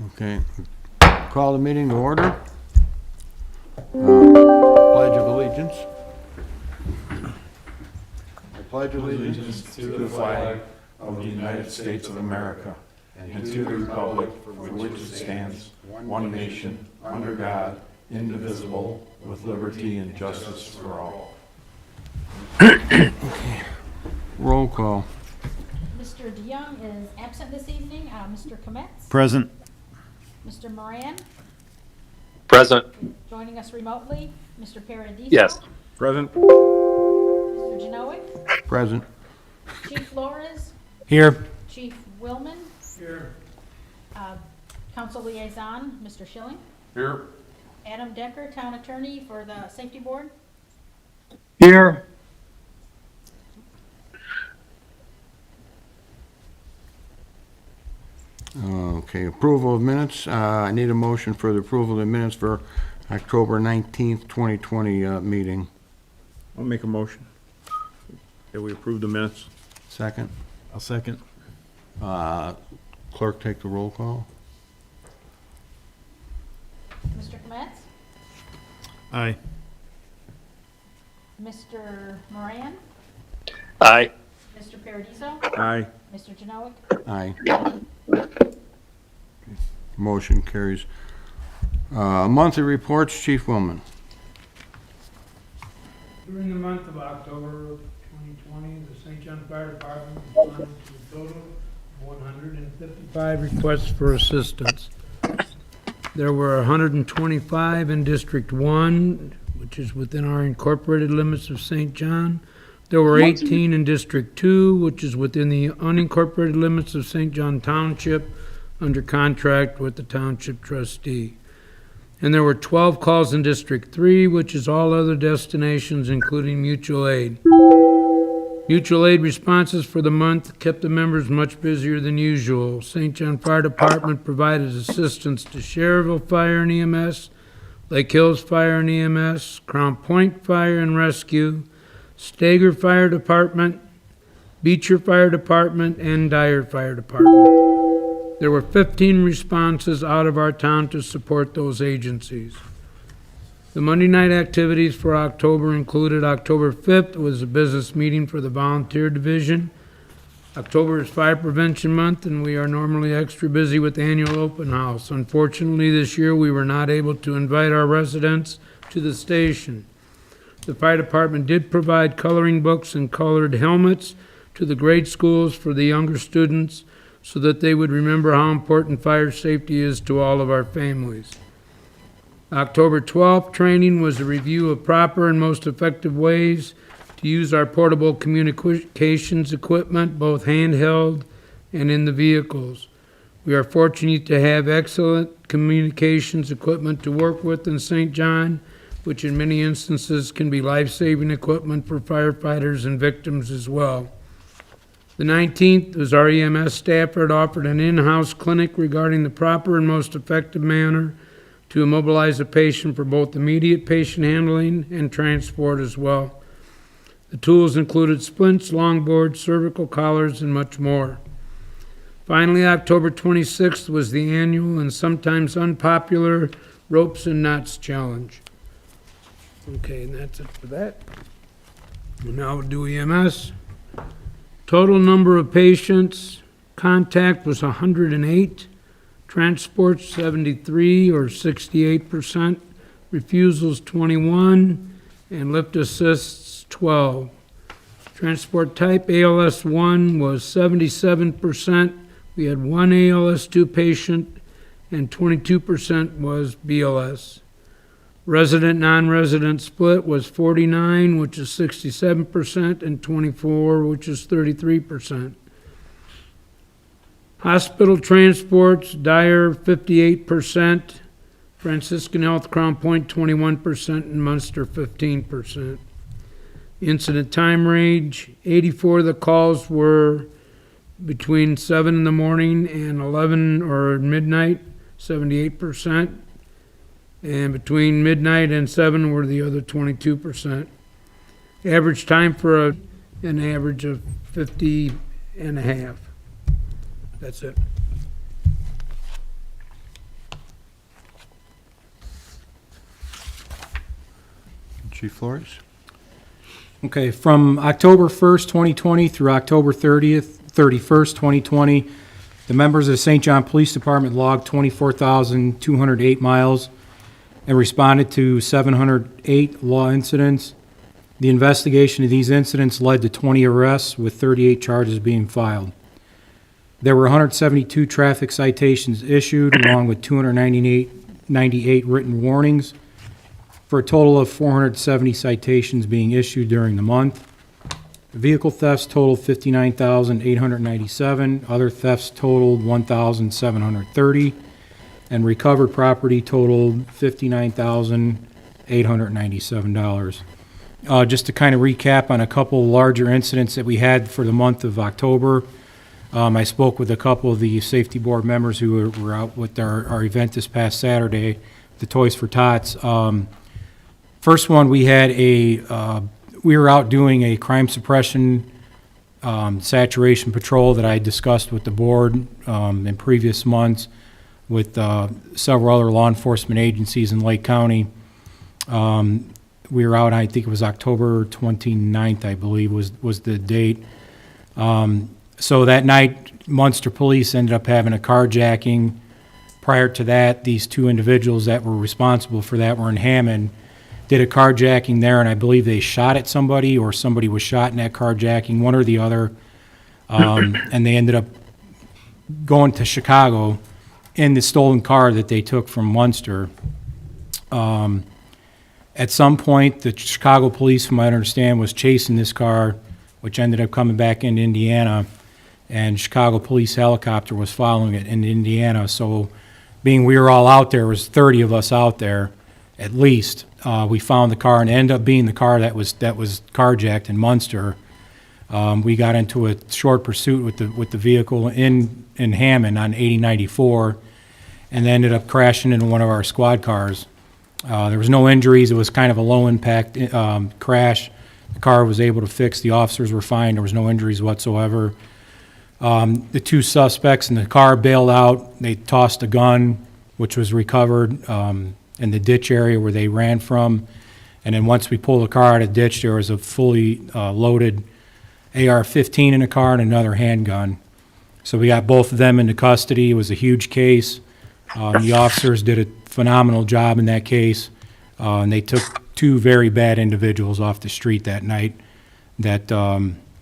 Okay. Call the meeting to order. Pledge of allegiance. I pledge Allegiance to the flag of the United States of America and to the republic for which it stands, one nation, under God, indivisible, with liberty and justice for all. Roll call. Mr. DeYoung is absent this evening. Mr. Kometz? Present. Mr. Moran? Present. Joining us remotely, Mr. Paradiso? Yes. Present. Mr. Janowick? Present. Chief Flores? Here. Chief Willman? Here. Council Liaison, Mr. Schilling? Here. Adam Decker, Town Attorney for the Safety Board? Here. Okay, approval of minutes. I need a motion for the approval of the minutes for October 19th, 2020 meeting. I'll make a motion that we approve the minutes. Second. I'll second. Clerk, take the roll call. Mr. Kometz? Aye. Mr. Moran? Aye. Mr. Paradiso? Aye. Mr. Janowick? Aye. Motion carries. Monthly reports, Chief Willman. During the month of October of 2020, the St. John Fire Department responded to a total of 155 requests for assistance. There were 125 in District 1, which is within our incorporated limits of St. John. There were 18 in District 2, which is within the unincorporated limits of St. John Township, under contract with the Township Trustee. And there were 12 calls in District 3, which is all other destinations, including mutual aid. Mutual aid responses for the month kept the members much busier than usual. St. John Fire Department provided assistance to Schererville Fire and EMS, Lake Hills Fire and EMS, Crown Point Fire and Rescue, Stager Fire Department, Beecher Fire Department, and Dyer Fire Department. There were 15 responses out of our town to support those agencies. The Monday night activities for October included October 5th was a business meeting for the volunteer division. October is Fire Prevention Month, and we are normally extra busy with the annual open house. Unfortunately, this year we were not able to invite our residents to the station. The fire department did provide coloring books and colored helmets to the grade schools for the younger students so that they would remember how important fire safety is to all of our families. October 12th training was a review of proper and most effective ways to use our portable communications equipment, both handheld and in the vehicles. We are fortunate to have excellent communications equipment to work with in St. John, which in many instances can be life-saving equipment for firefighters and victims as well. The 19th was our EMS staffer had offered an in-house clinic regarding the proper and most effective manner to immobilize a patient for both immediate patient handling and transport as well. The tools included splints, longboards, cervical collars, and much more. Finally, October 26th was the annual and sometimes unpopular Ropes and Knots Challenge. Okay, and that's it for that. We'll now do EMS. Total number of patients, contact was 108, transport 73 or 68%, refusals 21, and lift assists 12. Transport type ALS 1 was 77%. We had one ALS 2 patient, and 22% was BLS. Resident, non-resident split was 49, which is 67%, and 24, which is 33%. Hospital transports, Dyer 58%, Franciscan Health Crown Point 21%, and Munster 15%. Incident time range, 84 of the calls were between 7 in the morning and 11 or midnight, 78%. And between midnight and 7 were the other 22%. Average time for an average of 50 and a half. That's it. Chief Flores? Okay, from October 1st, 2020 through October 31st, 2020, the members of the St. John Police Department logged 24,208 miles and responded to 708 law incidents. The investigation of these incidents led to 20 arrests, with 38 charges being filed. There were 172 traffic citations issued, along with 298 written warnings, for a total of 470 citations being issued during the month. Vehicle thefts totaled 59,897, other thefts totaled 1,730, and recovered property totaled $59,897. Just to kind of recap on a couple larger incidents that we had for the month of October. I spoke with a couple of the safety board members who were out with our event this past Saturday, the Toys for Tots. First one, we were out doing a crime suppression saturation patrol that I discussed with the board in previous months with several other law enforcement agencies in Lake County. We were out, I think it was October 29th, I believe, was the date. So that night, Munster Police ended up having a carjacking. Prior to that, these two individuals that were responsible for that were in Hammond, did a carjacking there, and I believe they shot at somebody, or somebody was shot in that carjacking, one or the other. And they ended up going to Chicago in the stolen car that they took from Munster. At some point, the Chicago police, from what I understand, was chasing this car, which ended up coming back into Indiana, and Chicago police helicopter was following it in Indiana. So being we were all out there, was 30 of us out there, at least. We found the car, and it ended up being the car that was carjacked in Munster. We got into a short pursuit with the vehicle in Hammond on 8094, and ended up crashing into one of our squad cars. There was no injuries. It was kind of a low-impact crash. The car was able to fix. The officers were fine. There was no injuries whatsoever. The two suspects in the car bailed out. They tossed a gun, which was recovered in the ditch area where they ran from. And then once we pulled the car out of the ditch, there was a fully loaded AR-15 in the car and another handgun. So we got both of them into custody. It was a huge case. The officers did a phenomenal job in that case, and they took two very bad individuals off the street that night that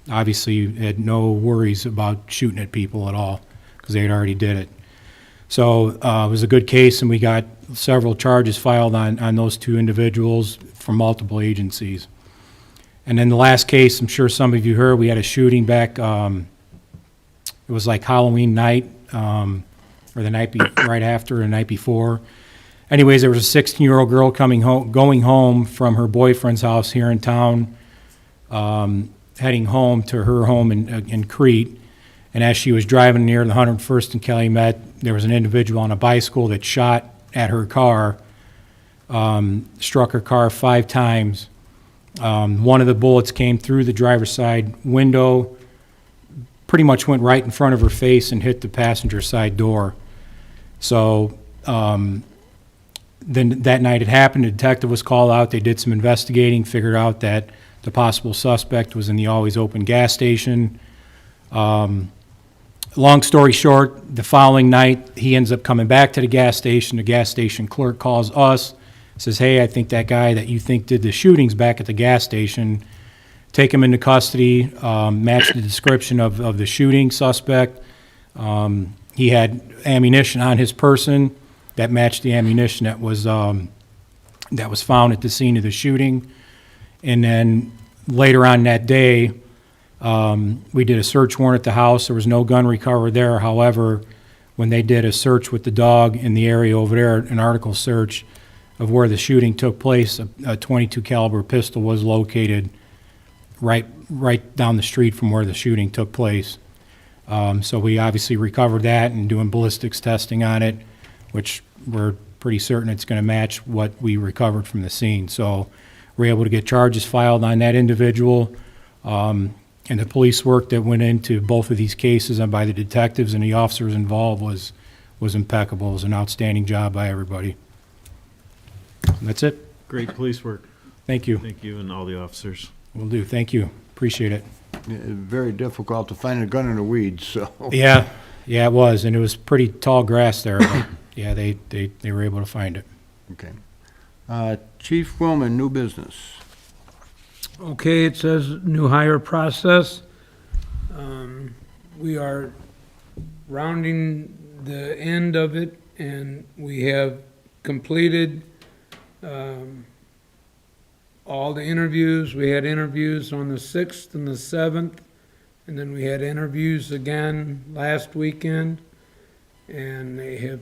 obviously had no worries about shooting at people at all, because they had already did it. So it was a good case, and we got several charges filed on those two individuals from multiple agencies. And then the last case, I'm sure some of you heard, we had a shooting back, it was like Halloween night, or the night right after, or the night before. Anyways, there was a 16-year-old girl going home from her boyfriend's house here in town, heading home to her home in Crete. And as she was driving near the 101st and Calumet, there was an individual on a bicycle that shot at her car, struck her car 5 times. One of the bullets came through the driver's side window, pretty much went right in front of her face and hit the passenger side door. So then that night it happened, a detective was called out, they did some investigating, figured out that the possible suspect was in the Always Open gas station. Long story short, the following night, he ends up coming back to the gas station clerk calls us, says, hey, I think that guy that you think did the shootings back at the gas station, take him into custody, matched the description of the shooting suspect. He had ammunition on his person that matched the ammunition that was found at the scene of the shooting. And then later on that day, we did a search warrant at the house. There was no gun recovered there. However, when they did a search with the dog in the area over there, an article search of where the shooting took place, a .22 caliber pistol was located right down the street from where the shooting took place. So we obviously recovered that and doing ballistics testing on it, which we're pretty certain it's going to match what we recovered from the scene. So we're able to get charges filed on that individual. And the police work that went into both of these cases and by the detectives and the officers involved was impeccable. It was an outstanding job by everybody. And that's it. Great police work. Thank you. Thank you and all the officers. Will do. Thank you. Appreciate it. Yeah, very difficult to find a gun in the weeds, so. Yeah, yeah, it was, and it was pretty tall grass there, but yeah, they were able to find it. Okay. Chief Willman, new business. Okay, it says new hire process. We are rounding the end of it, and we have completed all the interviews. We had interviews on the 6th and the 7th, and then we had interviews again last weekend, and they have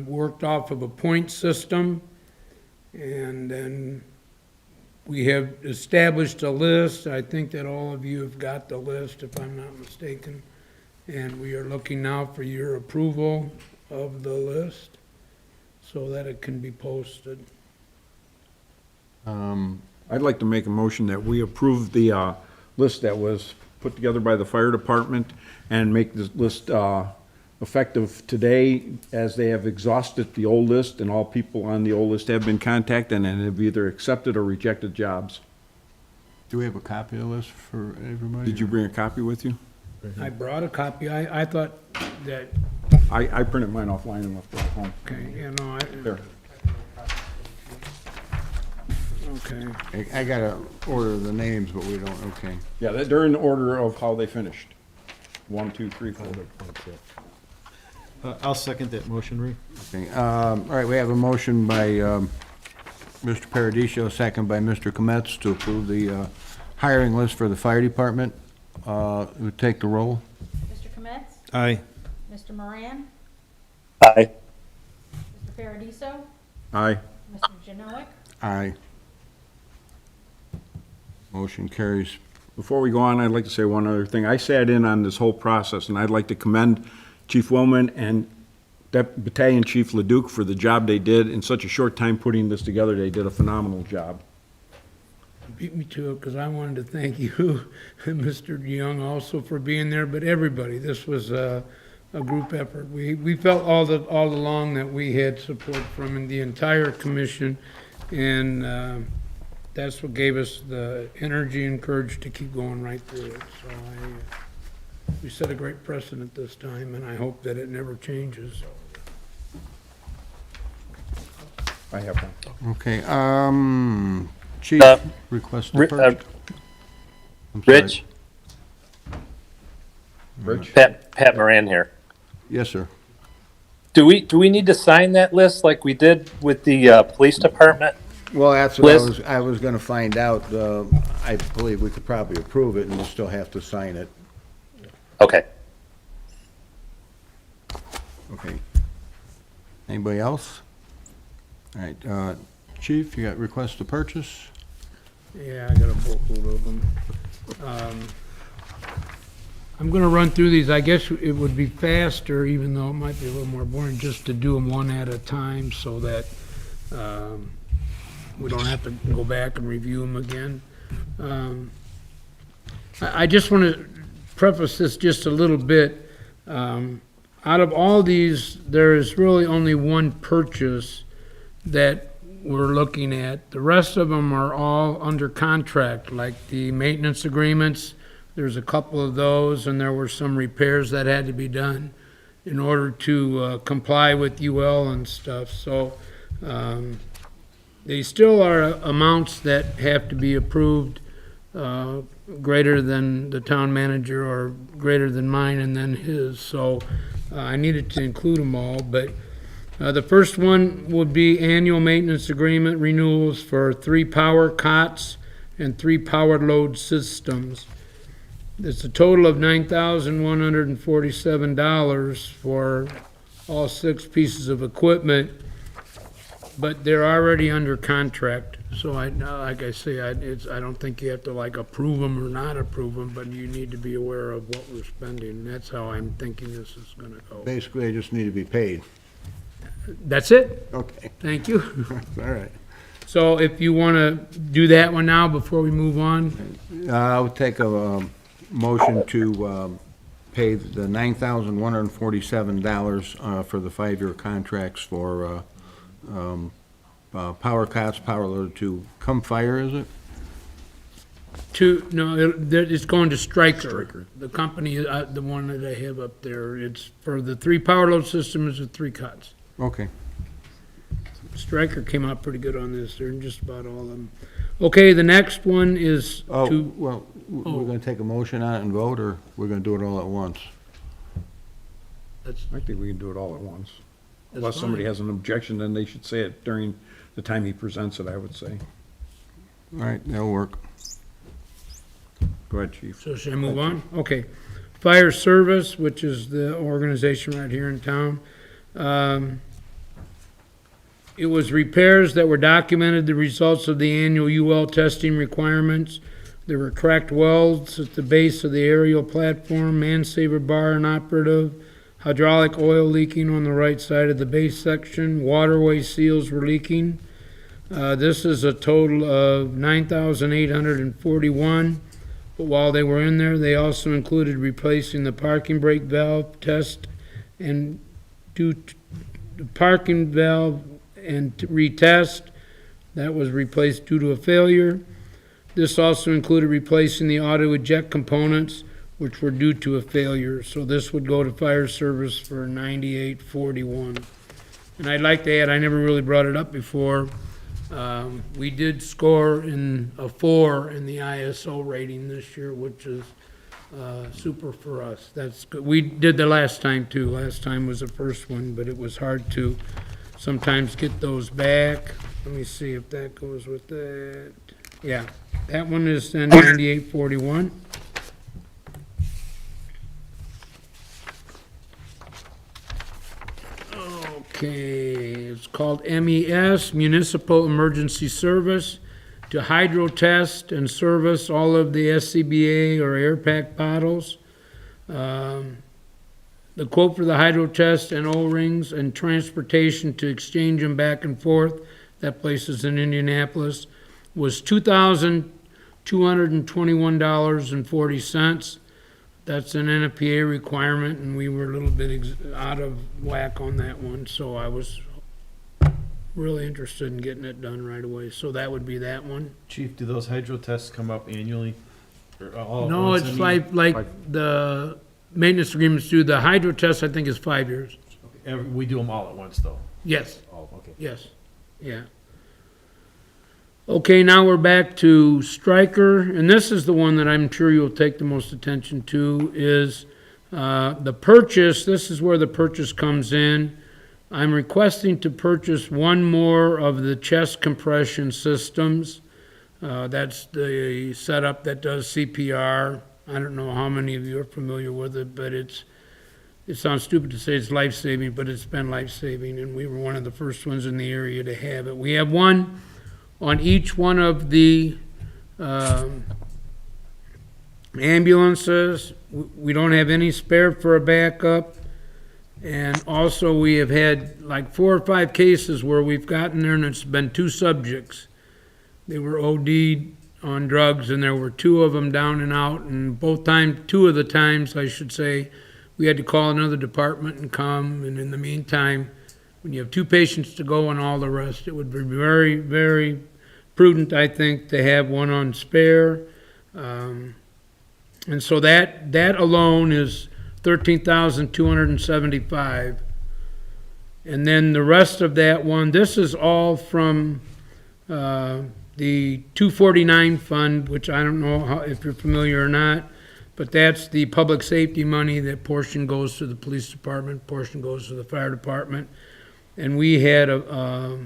worked off of a point system, and then we have established a list. I think that all of you have got the list, if I'm not mistaken. And we are looking now for your approval of the list so that it can be posted. I'd like to make a motion that we approve the list that was put together by the fire department and make this list effective today, as they have exhausted the old list and all people on the old list have been contacted and have either accepted or rejected jobs. Do we have a copy of the list for everybody? Did you bring a copy with you? I brought a copy. I thought that, I printed mine offline and left it at home. okay, you know, There. okay. I gotta order the names, but we don't, okay. Yeah, they're in order of how they finished. 1, 2, 3, 4. I'll second that motion, Ray. Okay, all right, we have a motion by Mr. Paradiso, second by Mr. Kometz to approve the hiring list for the fire department. We take the roll. Mr. Kometz? Aye. Mr. Moran? Aye. Mr. Paradiso? Aye. Mr. Genoic? Aye. Motion carries. Before we go on, I'd like to say one other thing. I sat in on this whole process, and I'd like to commend Chief Willman and Battalion Chief Leduc for the job they did in such a short time putting this together. They did a phenomenal job. Beat me to it, because I wanted to thank you and Mr. Young also for being there, but everybody. This was a group effort. We felt all along that we had support from the entire commission, and that's what gave us the energy and courage to keep going right through it. So we set a great precedent this time, and I hope that it never changes. I have one. Okay, Chief, request the Ri- purchase. I'm sorry. Rich, Rich? Pat Moran here. Yes, sir. Do we need to sign that list like we did with the police department? Well, that's what List? I was gonna find out. I believe we could probably approve it, and we'll still have to sign it. Okay. Okay. Anybody else? All right, Chief, you got request to purchase? Yeah, I got a boatload of them. I'm gonna run through these. I guess it would be faster, even though it might be a little more boring, just to do them one at a time so that we don't have to go back and review them again. I just want to preface this just a little bit. Out of all these, there is really only one purchase that we're looking at. The rest of them are all under contract, like the maintenance agreements. There's a couple of those, and there were some repairs that had to be done in order to comply with UL and stuff. So they still are amounts that have to be approved, greater than the town manager or greater than mine and then his. So I needed to include them all, but the first one would be annual maintenance agreement renewals for 3 power cots and 3 power load systems. It's a total of $9,147 for all 6 pieces of equipment, but they're already under contract. So like I say, I don't think you have to like approve them or not approve them, but you need to be aware of what we're spending. That's how I'm thinking this is gonna go. Basically, they just need to be paid. That's it? Okay, Thank you. all right. So if you wanna do that one now before we move on, I would take a motion to pay the $9,147 for the 5-year contracts for power cots, power loader to Come Fire, is it? It's going to Stryker. The company, the one that I have up there, it's for the 3 power load systems with 3 cuts. Okay. Stryker came out pretty good on this. They're in just about all of them. Okay, the next one is Oh, to, well, we're gonna take a motion on it and vote, or we're gonna do it all at once? I think we can do it all at once. That's Unless somebody fine. has an objection, then they should say it during the time he presents it, I would say. All right, that'll work. Go ahead, chief. so should I move on? Okay. Fire Service, which is the organization right here in town. It was repairs that were documented, the results of the annual UL testing requirements. There were cracked welds at the base of the aerial platform, man-saver bar inoperative, hydraulic oil leaking on the right side of the base section, waterway seals were leaking. This is a total of $9,841, but while they were in there, they also included replacing the parking brake valve test and the parking valve and retest. That was replaced due to a failure. This also included replacing the auto eject components, which were due to a failure. So this would go to Fire Service for $98.41. And I'd like to add, I never really brought it up before, we did score in a 4 in the ISO rating this year, which is super for us. That's good. We did the last time too. Last time was the first one, but it was hard to sometimes get those back. Let me see if that goes with that. Yeah, that one is then 98.41. Okay, it's called MES, Municipal Emergency Service, to hydro test and service all of the SCBA or air pack bottles. The quote for the hydro test and O-rings and transportation to exchange them back and forth, that place is in Indianapolis, was $2,221.40. That's an NFPA requirement, and we were a little bit out of whack on that one, so I was really interested in getting it done right away. So that would be that one. Chief, do those hydro tests come up annually? Or all at No, once? it's I mean, like the maintenance agreements do. The hydro test, I think, is 5 years. we do them all at once, though. Yes. Oh, okay. Yes, yeah. Okay, now we're back to Stryker, and this is the one that I'm sure you'll take the most attention to, is the purchase. This is where the purchase comes in. I'm requesting to purchase one more of the chest compression systems. That's the setup that does CPR. I don't know how many of you are familiar with it, but it sounds stupid to say it's life-saving, but it's been life-saving, and we were one of the first ones in the area to have it. We have one on each one of the ambulances. We don't have any spare for a backup. And also we have had like 4 or 5 cases where we've gotten there and it's been 2 subjects. They were OD'd on drugs and there were 2 of them down and out, and 2 of the times, I should say, we had to call another department and come, and in the meantime, when you have 2 patients to go and all the rest, it would be very, very prudent, I think, to have one on spare. And so that alone is $13,275. And then the rest of that one, this is all from the 249 fund, which I don't know if you're familiar or not, but that's the public safety money. That portion goes to the police department, portion goes to the fire department. And we had a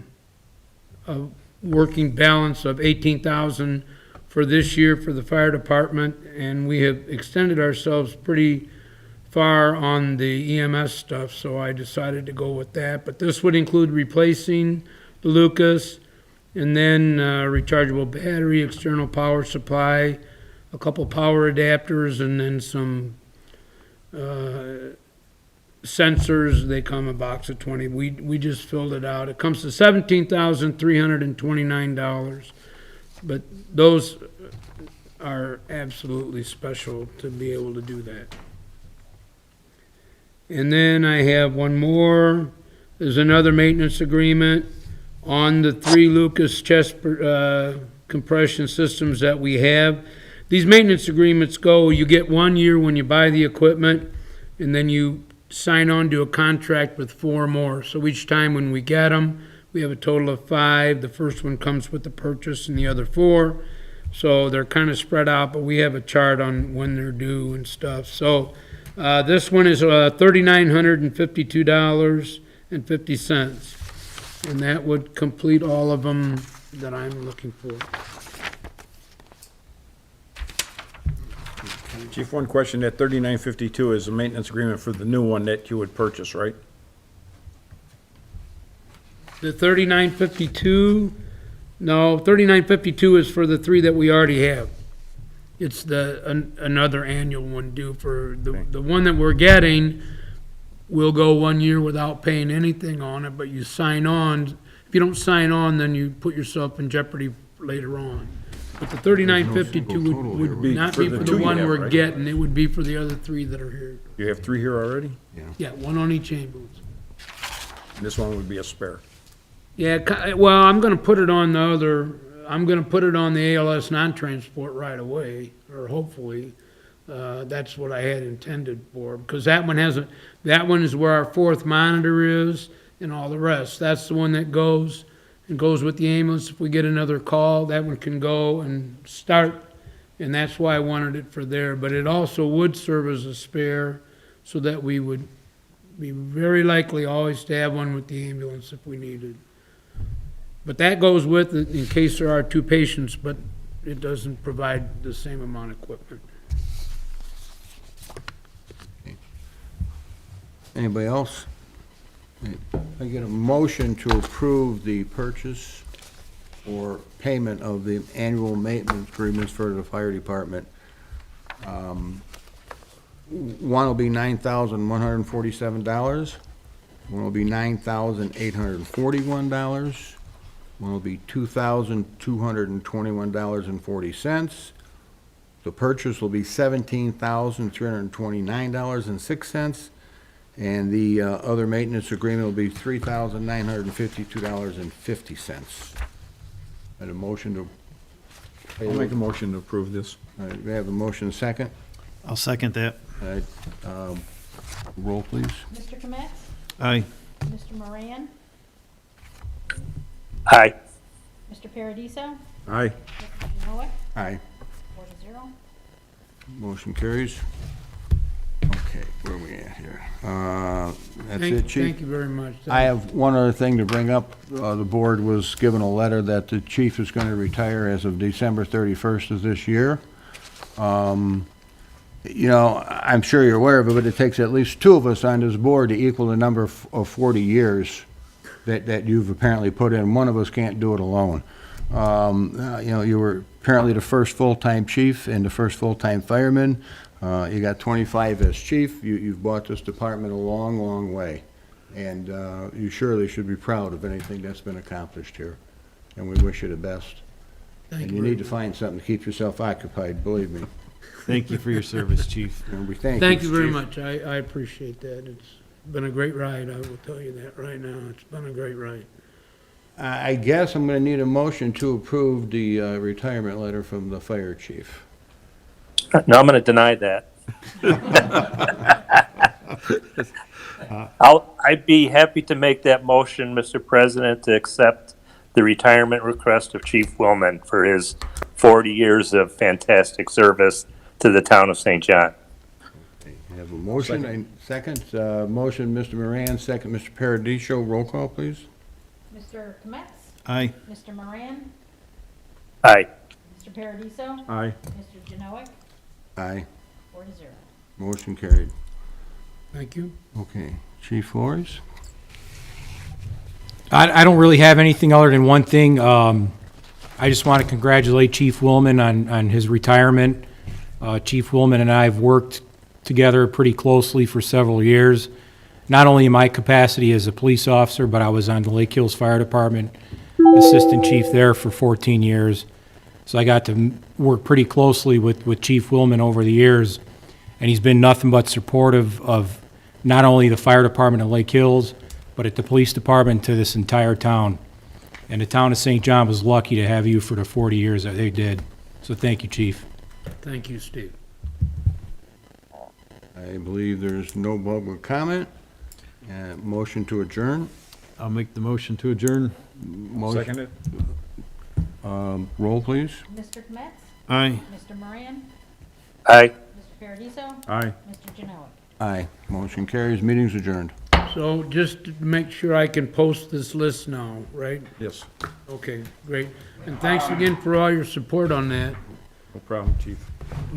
working balance of $18,000 for this year for the fire department, and we have extended ourselves pretty far on the EMS stuff, so I decided to go with that. But this would include replacing the Lucas, and then rechargeable battery, external power supply, a couple power adapters, and then some sensors. They come a box of 20. We just filled it out. It comes to $17,329, but those are absolutely special to be able to do that. And then I have one more. There's another maintenance agreement on the 3 Lucas chest compression systems that we have. These maintenance agreements go, you get 1 year when you buy the equipment, and then you sign on to a contract with 4 more. So each time when we get them, we have a total of 5. The first one comes with the purchase and the other 4. So they're kind of spread out, but we have a chart on when they're due and stuff. So this one is $3,952.50. And that would complete all of them that I'm looking for. Chief, one question, that 3952 is a maintenance agreement for the new one that you would purchase, right? The 3952, no, 3952 is for the 3 that we already have. It's another annual one due for, the one that we're getting will go 1 year without paying anything on it, but you sign on. If you don't sign on, then you put yourself in jeopardy later on. But the 3952 would not be for the one we're getting, it would be for the other 3 that are here. You have 3 here already? Yeah, 1 on each ambulance. And this one would be a spare. Yeah, well, I'm gonna put it on I'm gonna put it on the ALS non-transport right away, or hopefully. That's what I had intended for, because that one is where our 4th monitor is and all the rest. That's the one that goes with the ambulance. If we get another call, that one can go and start, and that's why I wanted it for there. But it also would serve as a spare, so that we would be very likely always to have one with the ambulance if we needed. But that goes with it in case there are 2 patients, but it doesn't provide the same amount of equipment. Anybody else? I get a motion to approve the purchase or payment of the annual maintenance agreements for the fire department. One will be $9,147. One will be $9,841. One will be $2,221.40. The purchase will be $17,329.06. And the other maintenance agreement will be $3,952.50. And a motion to pay. I'll make a motion to approve this. All right, we have a motion second. I'll second that. All right, roll, please. Mr. Clement? Aye. Mr. Moran? Aye. Mr. Paradiso? Aye. Mr. Genoa? Aye. 4-0. Motion carries. Okay, where are we at here? That's it, Chief? Thank you very much. I have one other thing to bring up. The board was given a letter that the chief is going to retire as of December 31st of this year. You know, I'm sure you're aware of it, but it takes at least 2 of us on this board to equal the number of 40 years that you've apparently put in. One of us can't do it alone. You know, you were apparently the first full-time chief and the first full-time fireman. You got 25 as chief. You've brought this department a long, long way. And you surely should be proud of anything that's been accomplished here. And we wish you the best. Thank And you you very need to find something to keep yourself occupied, believe me. Thank you for your service, Chief. And we thank you. Thank you very much. I appreciate that. It's been a great ride. I will tell you that right now. It's been a great ride. I guess I'm going to need a motion to approve the retirement letter from the fire chief. No, I'm going to deny that. I'd be happy to make that motion, Mr. President, to accept the retirement request of Chief Willman for his 40 years of fantastic service to the town of St. John. I have a motion. Second. Motion, Mr. Moran. Second, Mr. Paradiso. Roll call, please. Mr. Clement? Aye. Mr. Moran? Aye. Mr. Paradiso? Aye. Mr. Genoa? Aye. 4-0. Motion carried. Thank you. Okay. Chief Flores? I don't really have anything other than one thing. I just want to congratulate Chief Willman on his retirement. Chief Willman and I have worked together pretty closely for several years, not only in my capacity as a police officer, but I was on the Lake Hills Fire Department, assistant chief there for 14 years. So I got to work pretty closely with Chief Willman over the years, and he's been nothing but supportive of not only the fire department of Lake Hills, but at the police department to this entire town. And the town of St. John was lucky to have you for the 40 years that they did. So thank you, Chief. Thank you, Steve. I believe there's no public comment. Motion to adjourn. I'll make the motion to adjourn. Motion- Second it? Roll, please. Mr. Clement? Aye. Mr. Moran? Aye. Mr. Paradiso? Aye. Mr. Janela? Aye. Motion carries. Meeting's adjourned. So just to make sure I can post this list now, right? Yes, Okay, great. And thanks again for all your support on that. no problem, Chief.